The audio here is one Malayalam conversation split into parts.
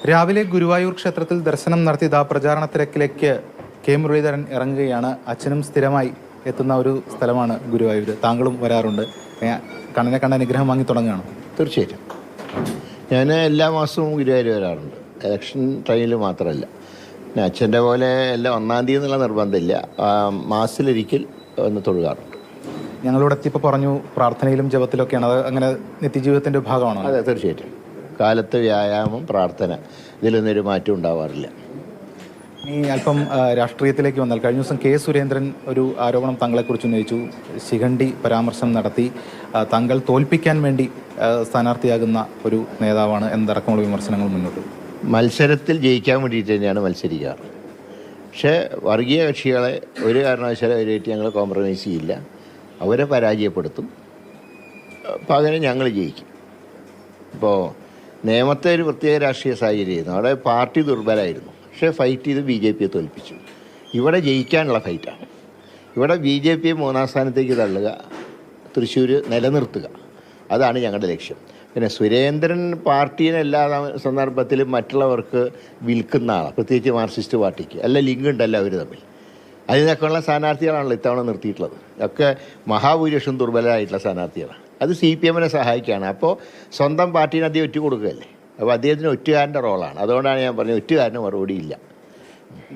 രാവിലെ ഗുരുവായൂർ ക്ഷേത്രത്തിൽ ദർശനം നടത്തി പ്രചാരണ തിരക്കിലേക്ക് കെ മുരളീധരൻ ഇറങ്ങുകയാണ്. അച്ഛനും സ്ഥിരമായി എത്തുന്ന ഒരു സ്ഥലമാണ് ഗുരുവായൂർ. താങ്കളും വരാറുണ്ട്. കണ്ണനെ കണ്ട അനുഗ്രഹം വാങ്ങി തുടങ്ങുകയാണ്. തീർച്ചയായിട്ടും ഞാൻ എല്ലാ മാസവും ഗുരുവായൂർ വരാറുണ്ട്. ഇലക്ഷൻ ടൈമിൽ മാത്രമല്ല. പിന്നെ അച്ഛൻ്റെ പോലെ എല്ലാം 1-ാം തീയതി എന്നുള്ള നിർബന്ധമില്ല. മാസത്തിലൊരിക്കൽ ഒന്ന് തൊഴുകാറുണ്ട്. ഞങ്ങളോട് എത്തിയപ്പോൾ പറഞ്ഞു പ്രാർത്ഥനയിലും ജപത്തിലൊക്കെയാണ്. അത് അങ്ങനെ നിത്യജീവിതത്തിൻ്റെ ഭാഗമാണോ? അതെ, തീർച്ചയായിട്ടും. കാലത്ത് വ്യായാമം, പ്രാർത്ഥന, ഇതിലൊന്നൊരു മാറ്റം ഉണ്ടാവാറില്ല. ഈ അല്പം രാഷ്ട്രീയത്തിലേക്ക് വന്നാൽ, കഴിഞ്ഞ ദിവസം കെ സുരേന്ദ്രൻ ഒരു ആരോപണം താങ്കളെക്കുറിച്ച് ഉന്നയിച്ചു. ശിഖണ്ഡി പരാമർശം നടത്തി. താങ്കൾ തോൽപ്പിക്കാൻ വേണ്ടി സ്ഥാനാർത്ഥിയാകുന്ന ഒരു നേതാവാണ് എന്നതടക്കമുള്ള വിമർശനങ്ങൾ മുന്നോട്ട്. മത്സരത്തിൽ ജയിക്കാൻ വേണ്ടിയിട്ട് തന്നെയാണ് മത്സരിക്കാറ്. പക്ഷേ വർഗീയ കക്ഷികളെ ഒരു കാരണവശാലും അവരായിട്ട് ഞങ്ങൾ കോംപ്രമൈസ് ചെയ്യില്ല. അവരെ പരാജയപ്പെടുത്തും. പകരം ഞങ്ങൾ ജയിക്കും. ഇപ്പോൾ നേമത്തെ ഒരു പ്രത്യേക രാഷ്ട്രീയ സാഹചര്യമായിരുന്നു. അവിടെ പാർട്ടി ദുർബലമായിരുന്നു. പക്ഷേ ഫൈറ്റ് ചെയ്ത് BJP തോൽപ്പിച്ചു. ഇവിടെ ജയിക്കാനുള്ള ഫൈറ്റാണ്. ഇവിടെ BJP 3-ാം സ്ഥാനത്തേക്ക് തള്ളുക, തൃശ്ശൂർ നിലനിർത്തുക, അതാണ് ഞങ്ങളുടെ ലക്ഷ്യം. പിന്നെ സുരേന്ദ്രൻ പാർട്ടീനെ എല്ലാ സന്ദർഭത്തിലും മറ്റുള്ളവർക്ക് വിൽക്കുന്ന ആളാണ്, പ്രത്യേകിച്ച് മാർക്സിസ്റ്റ് പാർട്ടിക്ക്. അല്ല, ലിങ്ക് ഉണ്ടല്ലോ അവർ തമ്മിൽ. അതിനൊക്കെയുള്ള സ്ഥാനാർത്ഥികളാണല്ലോ ഇത്തവണ നിർത്തിയിട്ടുള്ളത്. ഒക്കെ മഹാഭൂരിപക്ഷം ദുർബലരായിട്ടുള്ള സ്ഥാനാർത്ഥികളാണ്. അത് CPM-നെ സഹായിക്കുകയാണ്. അപ്പോൾ സ്വന്തം പാർട്ടീനെ അദ്ദേഹം ഒറ്റ കൊടുക്കുകയല്ലേ. അപ്പോൾ അദ്ദേഹത്തിന് ഒറ്റുകാരൻ്റെ റോളാണ്. അതുകൊണ്ടാണ് ഞാൻ പറഞ്ഞത് ഒറ്റുകാരന് മറുപടിയില്ല.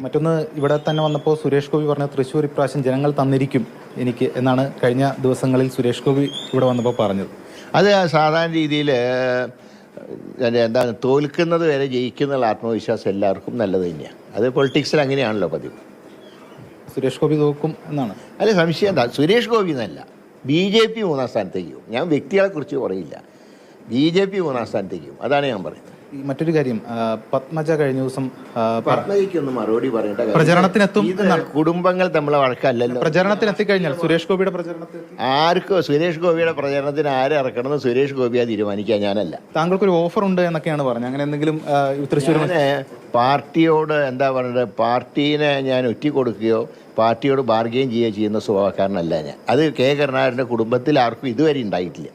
മറ്റൊന്ന്, ഇവിടെ തന്നെ വന്നപ്പോൾ സുരേഷ് ഗോപി പറഞ്ഞ തൃശ്ശൂർ ഇപ്രാവശ്യം ജനങ്ങൾ തന്നിരിക്കും എനിക്ക് എന്നാണ് കഴിഞ്ഞ ദിവസങ്ങളിൽ സുരേഷ് ഗോപി ഇവിടെ വന്നപ്പോൾ പറഞ്ഞത്. അത് സാധാരണ രീതിയിൽ എന്താണ്, തോൽക്കുന്നത് വരെ ജയിക്കുന്നുള്ള ആത്മവിശ്വാസം എല്ലാവർക്കും നല്ലത് തന്നെയാണ്. അത് പൊളിറ്റിക്സിൽ അങ്ങനെയാണല്ലോ പതിവ്. സുരേഷ് ഗോപി തോക്കും എന്നാണ്. അല്ല, സംശയം എന്താ, സുരേഷ് ഗോപി എന്നല്ല, BJP 3-ാം സ്ഥാനത്തേക്ക് പോകും. ഞാൻ വ്യക്തികളെ കുറിച്ച് പറയില്ല. BJP 3-ാം സ്ഥാനത്തേക്ക് പോകും. അതാണ് ഞാൻ പറയുന്നത്. മറ്റൊരു കാര്യം, പത്മജ കഴിഞ്ഞ ദിവസം പത്മജയ്ക്കൊന്ന് മറുപടി പറയേണ്ട പ്രചരണത്തിനെത്തും. കുടുംബങ്ങൾ നമ്മളെ വഴക്കല്ലല്ലോ. പ്രചരണത്തിനെത്തിക്കഴിഞ്ഞാൽ സുരേഷ് ഗോപിയുടെ പ്രചരണത്തിൽ ആർക്കോ സുരേഷ് ഗോപിയുടെ പ്രചരണത്തിന് ആരെ ഇറക്കണമെന്ന് സുരേഷ് ഗോപിയെ തീരുമാനിക്കാൻ ഞാനല്ല. താങ്കൾക്കൊരു ഓഫർ ഉണ്ട് എന്നൊക്കെയാണ് പറഞ്ഞത്. അങ്ങനെ എന്തെങ്കിലും തൃശ്ശൂർ പാർട്ടിയോട് എന്താ പറയുന്നത്, പാർട്ടീനെ ഞാൻ ഒറ്റ കൊടുക്കുകയോ പാർട്ടിയോട് ബാർഗെയിൻ ചെയ്യുന്ന സ്വഭാവക്കാരനല്ല ഞാൻ. അത് കെ കരുണാകരൻ്റെ കുടുംബത്തിൽ ആർക്കും ഇതുവരെ ഉണ്ടായിട്ടില്ല.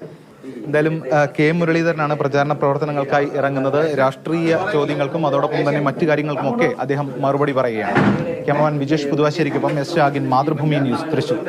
എന്തായാലും കെ മുരളീധരനാണ് പ്രചാരണ പ്രവർത്തനങ്ങൾക്കായി ഇറങ്ങുന്നത്. രാഷ്ട്രീയ ചോദ്യങ്ങൾക്കും അതോടൊപ്പം തന്നെ മറ്റു കാര്യങ്ങൾക്കുമൊക്കെ അദ്ദേഹം മറുപടി പറയുകയാണ്. ക്യാമറമാൻ വിജേഷ് പുതുവാശ്ശേരിക്കൊപ്പം S. ഷാഗിൻ, മാതൃഭൂമി ന്യൂസ്, തൃശ്ശൂർ.